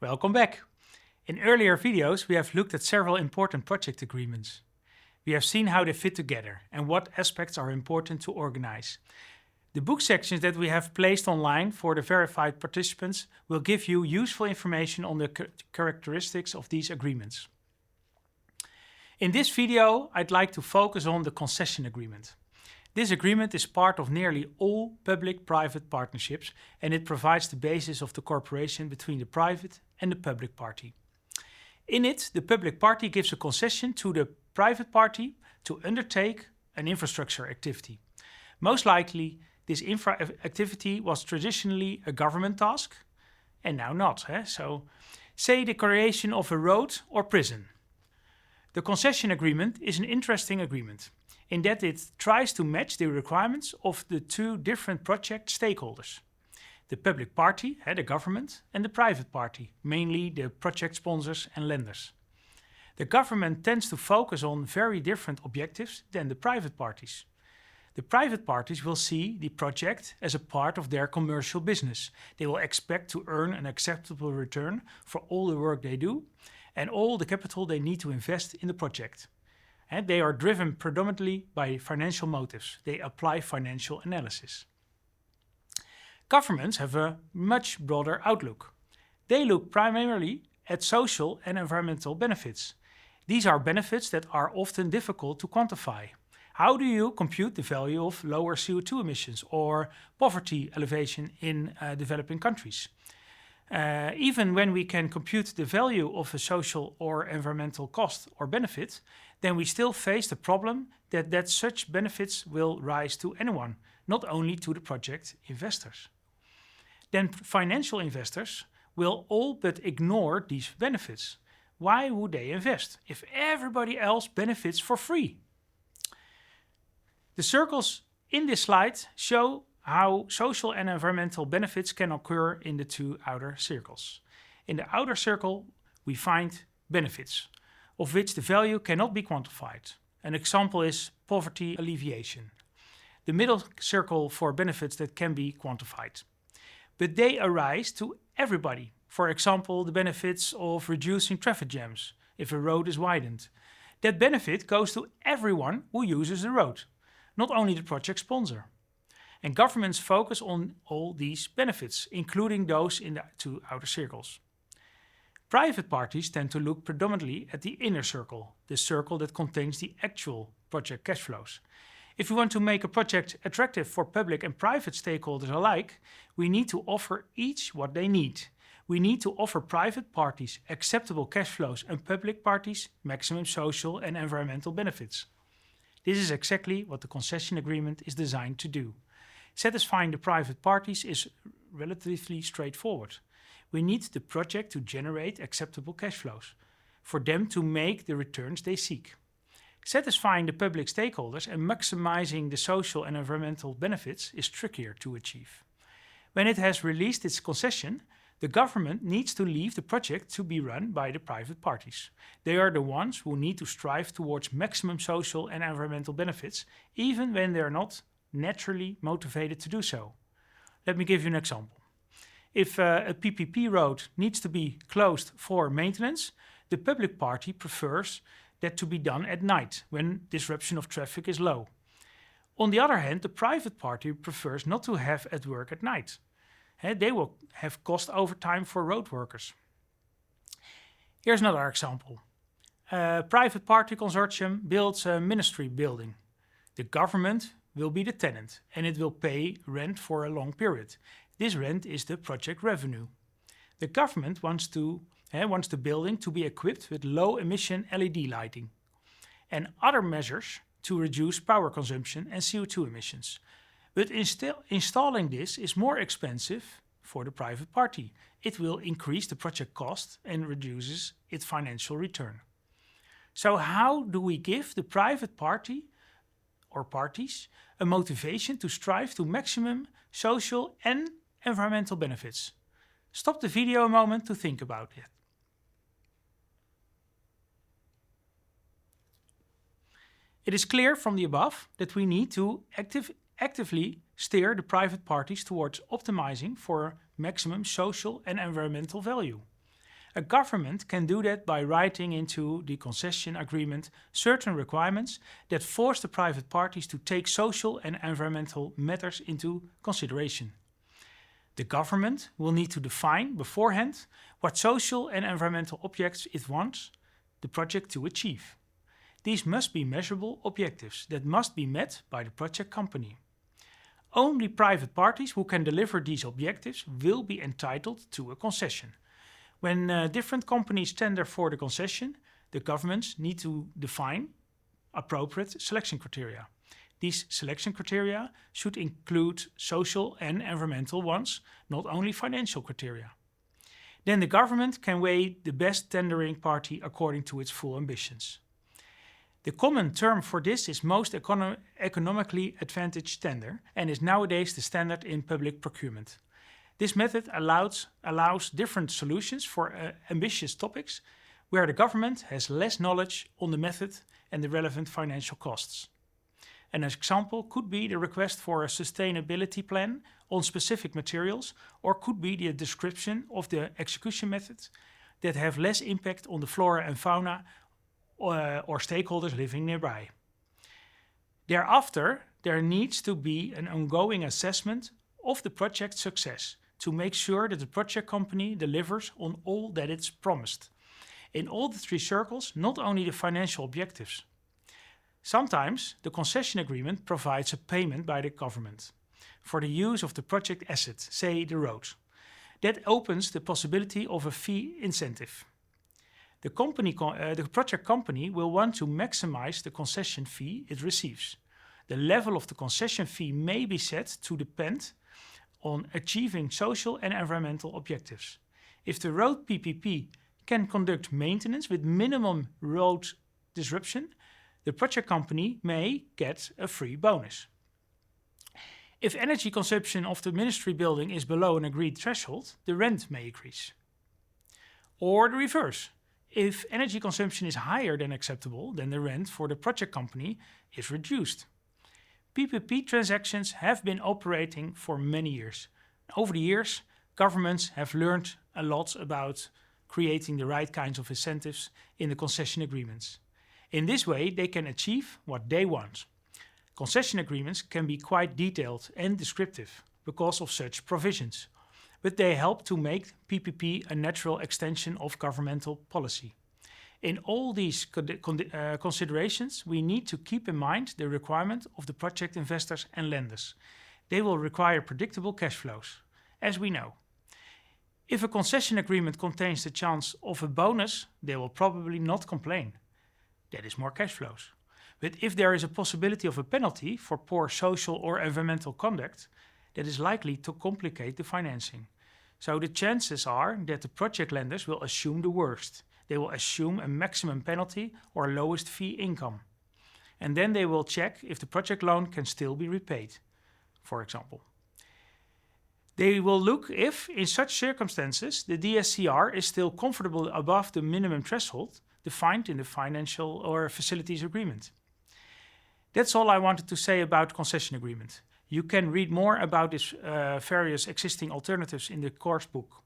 Welcome back. In earlier videos, we have looked at several important project agreements. We have seen how they fit together and what aspects are important to organize. The book sections that we have placed online for the verified participants will give you useful information on the characteristics of these agreements. In this video, I'd like to focus on the concession agreement. This agreement is part of nearly all public-private partnerships, and it provides the basis of the cooperation between the private and the public party. In it, the public party gives a concession to the private party to undertake an infrastructure activity. Most likely, this infra activity was traditionally a government task, and now not. So, say the creation of a road or prison. The concession agreement is an interesting agreement in that it tries to match the requirements of the two different project stakeholders. The public party, the government, and the private party, mainly the project sponsors and lenders. The government tends to focus on very different objectives than the private parties. The private parties will see the project as a part of their commercial business. They will expect to earn an acceptable return for all the work they do and all the capital they need to invest in the project. And they are driven predominantly by financial motives. They apply financial analysis. Governments have a much broader outlook. They look primarily at social and environmental benefits. These are benefits that are often difficult to quantify. How do you compute the value of lower CO2 emissions or poverty alleviation in developing countries? Even when we can compute the value of a social or environmental cost or benefit, then we still face the problem that such benefits will rise to anyone, not only to the project investors. Then financial investors will all but ignore these benefits. Why would they invest if everybody else benefits for free? The circles in this slide show how social and environmental benefits can occur in the two outer circles. In the outer circle, we find benefits, of which the value cannot be quantified. An example is poverty alleviation. The middle circle for benefits that can be quantified. But they arise to everybody. For example, the benefits of reducing traffic jams if a road is widened. That benefit goes to everyone who uses the road, not only the project sponsor. And governments focus on all these benefits, including those in the two outer circles. Private parties tend to look predominantly at the inner circle, the circle that contains the actual project cash flows. If we want to make a project attractive for public and private stakeholders alike, we need to offer each what they need. We need to offer private parties acceptable cash flows and public parties maximum social and environmental benefits. This is exactly what the concession agreement is designed to do. Satisfying the private parties is relatively straightforward. We need the project to generate acceptable cash flows, for them to make the returns they seek. Satisfying the public stakeholders and maximizing the social and environmental benefits is trickier to achieve. When it has released its concession, the government needs to leave the project to be run by the private parties. They are the ones who need to strive towards maximum social and environmental benefits, even when they are not naturally motivated to do so. Let me give you an example. If a PPP road needs to be closed for maintenance, the public party prefers that to be done at night when disruption of traffic is low. On the other hand, the private party prefers not to have at work at night. They will have cost overtime for road workers. Here's another example. A private party consortium builds a ministry building. The government will be the tenant and it will pay rent for a long period. This rent is the project revenue. The government wants the building to be equipped with low emission LED lighting and other measures to reduce power consumption and CO2 emissions. But installing this is more expensive for the private party. It will increase the project cost and reduces its financial return. So how do we give the private party or parties a motivation to strive to maximum social and environmental benefits? Stop the video a moment to think about it. It is clear from the above that we need to actively steer the private parties towards optimizing for maximum social and environmental value. A government can do that by writing into the concession agreement certain requirements that force the private parties to take social and environmental matters into consideration. The government will need to define beforehand what social and environmental objectives it wants the project to achieve. These must be measurable objectives that must be met by the project company. Only private parties who can deliver these objectives will be entitled to a concession. When different companies tender for the concession, the governments need to define appropriate selection criteria. These selection criteria should include social and environmental ones, not only financial criteria. Then the government can weigh the best tendering party according to its full ambitions. The common term for this is most economically advantaged tender and is nowadays the standard in public procurement. This method allows different solutions for ambitious topics where the government has less knowledge on the method and the relevant financial costs. An example could be the request for a sustainability plan on specific materials, or could be the description of the execution methods that have less impact on the flora and fauna or stakeholders living nearby. Thereafter, there needs to be an ongoing assessment of the project's success to make sure that the project company delivers on all that it's promised. In all the three circles, not only the financial objectives. Sometimes the concession agreement provides a payment by the government for the use of the project asset, say the road. That opens the possibility of a fee incentive. The project company will want to maximize the concession fee it receives. The level of the concession fee may be set to depend on achieving social and environmental objectives. If the road PPP can conduct maintenance with minimum road disruption, the project company may get a free bonus. If energy consumption of the ministry building is below an agreed threshold, the rent may increase. Or the reverse. If energy consumption is higher than acceptable, then the rent for the project company is reduced. PPP transactions have been operating for many years. Over the years, governments have learned a lot about creating the right kinds of incentives in the concession agreements. In this way, they can achieve what they want. Concession agreements can be quite detailed and descriptive because of such provisions, but they help to make PPP a natural extension of governmental policy. In all these considerations, we need to keep in mind the requirement of the project investors and lenders. They will require predictable cash flows, as we know. If a concession agreement contains the chance of a bonus, they will probably not complain. That is more cash flows. But if there is a possibility of a penalty for poor social or environmental conduct, that is likely to complicate the financing. So the chances are that the project lenders will assume the worst. They will assume a maximum penalty or lowest fee income. And then they will check if the project loan can still be repaid, for example. They will look if, in such circumstances, the DSCR is still comfortable above the minimum threshold defined in the financial or facilities agreement. That's all I wanted to say about concession agreement. You can read more about these various existing alternatives in the course book.